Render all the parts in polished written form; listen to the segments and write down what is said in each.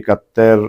71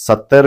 $70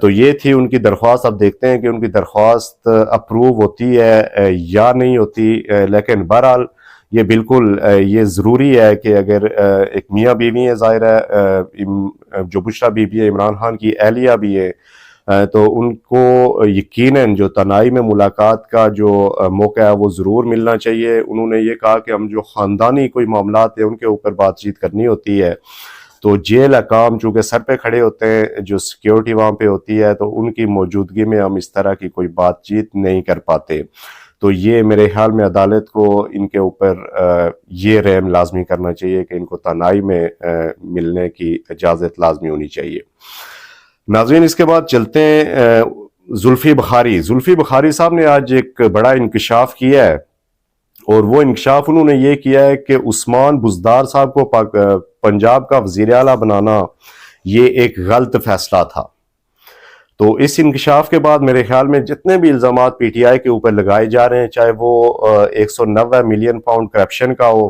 تو یہ تھی ان کی درخواست. اب دیکھتے ہیں کہ ان کی درخواست اپروو ہوتی ہے یا نہیں ہوتی. لیکن بہرحال یہ بالکل یہ ضروری ہے کہ اگر ایک میاں بیوی ہے، ظاہر ہے جو بشریٰ بی بی ہے عمران خان کی اہلیہ بھی ہے، تو ان کو یقیناً جو تنہائی میں ملاقات کا جو موقع ہے وہ ضرور ملنا چاہیے. انہوں نے یہ کہا کہ ہم جو خاندانی کوئی معاملات ہیں ان کے اوپر بات چیت کرنی ہوتی ہے، تو جیل حکام چونکہ سر پہ کھڑے ہوتے ہیں، جو سیکیورٹی وہاں پہ ہوتی ہے، تو ان کی موجودگی میں ہم اس طرح کی کوئی بات چیت نہیں کر پاتے. تو یہ میرے خیال میں عدالت کو ان کے اوپر یہ رحم لازمی کرنا چاہیے کہ ان کو تنہائی میں ملنے کی اجازت لازمی ہونی چاہیے. ناظرین اس کے بعد چلتے ہیں زلفی بخاری. زلفی بخاری صاحب نے آج ایک بڑا انکشاف کیا ہے، اور وہ انکشاف انہوں نے یہ کیا ہے کہ عثمان بزدار صاحب کو پنجاب کا وزیر اعلیٰ بنانا یہ ایک غلط فیصلہ تھا. تو اس انکشاف کے بعد میرے خیال میں جتنے بھی الزامات پی ٹی آئی کے اوپر لگائے جا رہے ہیں، چاہے وہ 190 ملین پاؤنڈ کرپشن کا ہو،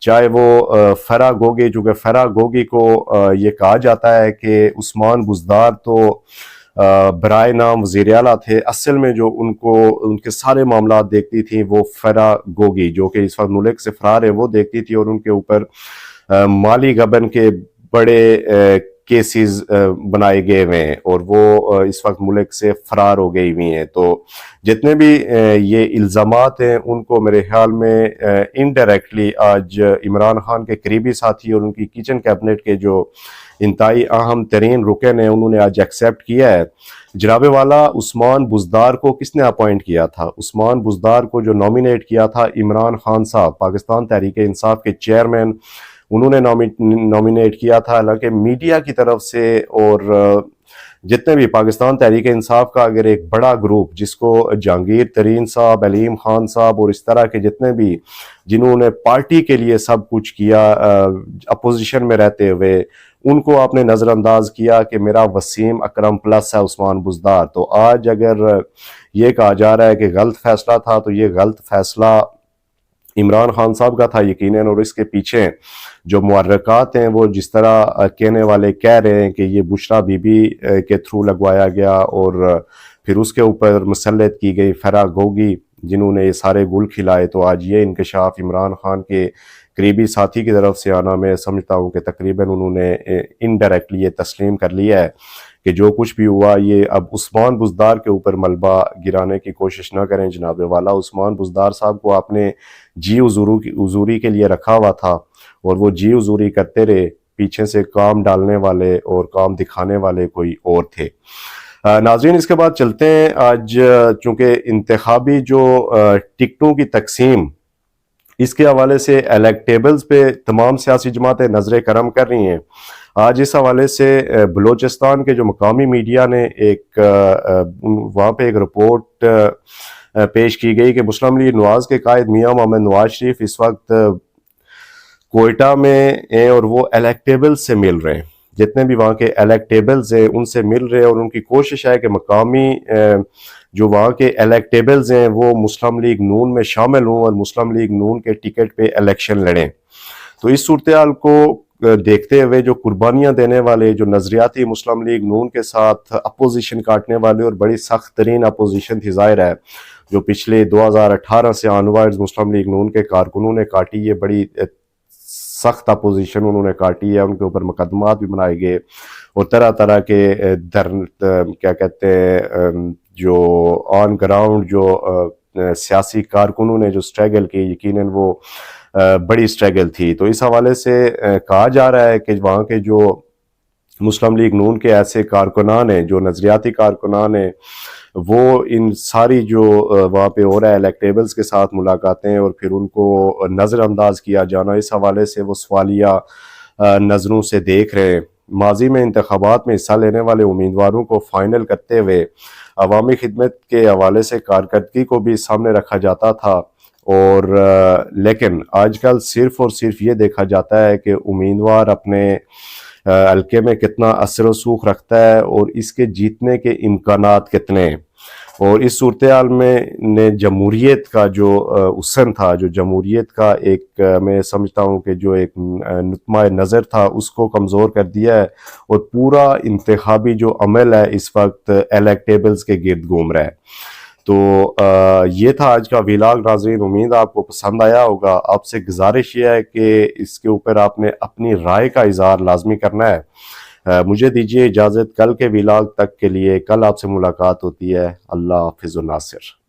چاہے وہ فرا گوگی، چونکہ فرا گوگی کو یہ کہا جاتا ہے کہ عثمان بزدار تو برائے نام وزیر اعلیٰ تھے، اصل میں جو ان کے سارے معاملات دیکھتی تھیں وہ فرا گوگی، جو کہ اس وقت ملک سے فرار ہے، وہ دیکھتی تھی، اور ان کے اوپر مالی غبن کے بڑے کیسز بنائے گئے ہوئے ہیں، اور وہ اس وقت ملک سے فرار ہو گئی ہوئی ہیں. تو جتنے بھی یہ الزامات ہیں ان کو میرے خیال میں انڈائریکٹلی آج عمران خان کے قریبی ساتھی اور ان کی کچن کیبنٹ کے جو انتہائی اہم ترین رکن ہیں انہوں نے آج ایکسیپٹ کیا ہے. جناب والا عثمان بزدار کو کس نے اپوائنٹ کیا تھا؟ عثمان بزدار کو جو نامینیٹ کیا تھا عمران خان صاحب، پاکستان تحریک انصاف کے چیئرمین، انہوں نے نامینیٹ کیا تھا. حالانکہ میڈیا کی طرف سے اور جتنے بھی پاکستان تحریک انصاف کا اگر ایک بڑا گروپ جس کو جہانگیر ترین صاحب، علیم خان صاحب اور اس طرح کے جتنے بھی جنہوں نے پارٹی کے لیے سب کچھ کیا اپوزیشن میں رہتے ہوئے، ان کو آپ نے نظر انداز کیا کہ میرا وسیم اکرم پلس ہے عثمان بزدار. تو آج اگر یہ کہا جا رہا ہے کہ غلط فیصلہ تھا تو یہ غلط فیصلہ عمران خان صاحب کا تھا یقیناً، اور اس کے پیچھے جو محرکات ہیں وہ جس طرح کہنے والے کہہ رہے ہیں کہ یہ بشریٰ بی بی کے تھرو لگوایا گیا، اور پھر اس کے اوپر مسلط کی گئی فرا گوگی جنہوں نے یہ سارے گل کھلائے. تو آج یہ انکشاف عمران خان کے قریبی ساتھی کی طرف سے آنا، میں سمجھتا ہوں کہ تقریباً انہوں نے انڈائریکٹلی یہ تسلیم کر لیا ہے کہ جو کچھ بھی ہوا یہ اب عثمان بزدار کے اوپر ملبہ گرانے کی کوشش نہ کریں. جناب والا عثمان بزدار صاحب کو آپ نے جی حضوری کے لیے رکھا ہوا تھا، اور وہ جی حضوری کرتے رہے، پیچھے سے کام ڈالنے والے اور کام دکھانے والے کوئی اور تھے. ناظرین اس کے بعد چلتے ہیں. آج چونکہ انتخابی جو ٹکٹوں کی تقسیم اس کے حوالے سے الیکٹیبلز پہ تمام سیاسی جماعتیں نظر کرم کر رہی ہیں. آج اس حوالے سے بلوچستان کے جو مقامی میڈیا نے ایک وہاں پہ ایک رپورٹ پیش کی گئی کہ مسلم لیگ نواز کے قائد میاں محمد نواز شریف اس وقت کوئٹہ میں ہیں اور وہ الیکٹیبلز سے مل رہے ہیں، جتنے بھی وہاں کے الیکٹیبلز ہیں ان سے مل رہے ہیں، اور ان کی کوشش ہے کہ مقامی جو وہاں کے الیکٹیبلز ہیں وہ مسلم لیگ نون میں شامل ہوں اور مسلم لیگ نون کے ٹکٹ پہ الیکشن لڑیں. تو اس صورتحال کو دیکھتے ہوئے جو قربانیاں دینے والے، جو نظریاتی مسلم لیگ نون کے ساتھ اپوزیشن کاٹنے والے، اور بڑی سخت ترین اپوزیشن تھی ظاہر ہے جو پچھلے 2018 سے آنورڈز مسلم لیگ نون کے کارکنوں نے کاٹی، یہ بڑی سخت اپوزیشن انہوں نے کاٹی ہے، ان کے اوپر مقدمات بھی بنائے گئے اور طرح طرح کے کیا کہتے ہیں جو آن گراؤنڈ جو سیاسی کارکنوں نے جو سٹریگل کی، یقیناً وہ بڑی سٹریگل تھی. تو اس حوالے سے کہا جا رہا ہے کہ وہاں کے جو مسلم لیگ نون کے ایسے کارکنان ہیں، جو نظریاتی کارکنان ہیں، وہ ان ساری جو وہاں پہ ہو رہا ہے الیکٹیبلز کے ساتھ ملاقاتیں اور پھر ان کو نظر انداز کیا جانا، اس حوالے سے وہ سوالیہ نظروں سے دیکھ رہے ہیں. ماضی میں انتخابات میں حصہ لینے والے امیدواروں کو فائنل کرتے ہوئے عوامی خدمت کے حوالے سے کارکردگی کو بھی سامنے رکھا جاتا تھا، اور لیکن آج کل صرف اور صرف یہ دیکھا جاتا ہے کہ امیدوار اپنے حلقے میں کتنا اثر و رسوخ رکھتا ہے اور اس کے جیتنے کے امکانات کتنے ہیں. اور اس صورتحال میں نے جمہوریت کا جو حسن تھا، جو جمہوریت کا ایک میں سمجھتا ہوں کہ جو ایک نقطۂ نظر تھا اس کو کمزور کر دیا ہے، اور پورا انتخابی جو عمل ہے اس وقت الیکٹیبلز کے گرد گھوم رہا ہے۔ تو یہ تھا آج کا ویلاگ ناظرین، امید آپ کو پسند آیا ہوگا۔ آپ سے گزارش یہ ہے کہ اس کے اوپر آپ نے اپنی رائے کا اظہار لازمی کرنا ہے۔ مجھے دیجیے اجازت، کل کے ویلاگ تک کے لیے کل آپ سے ملاقات ہوتی ہے۔ اللہ حافظ و ناصر۔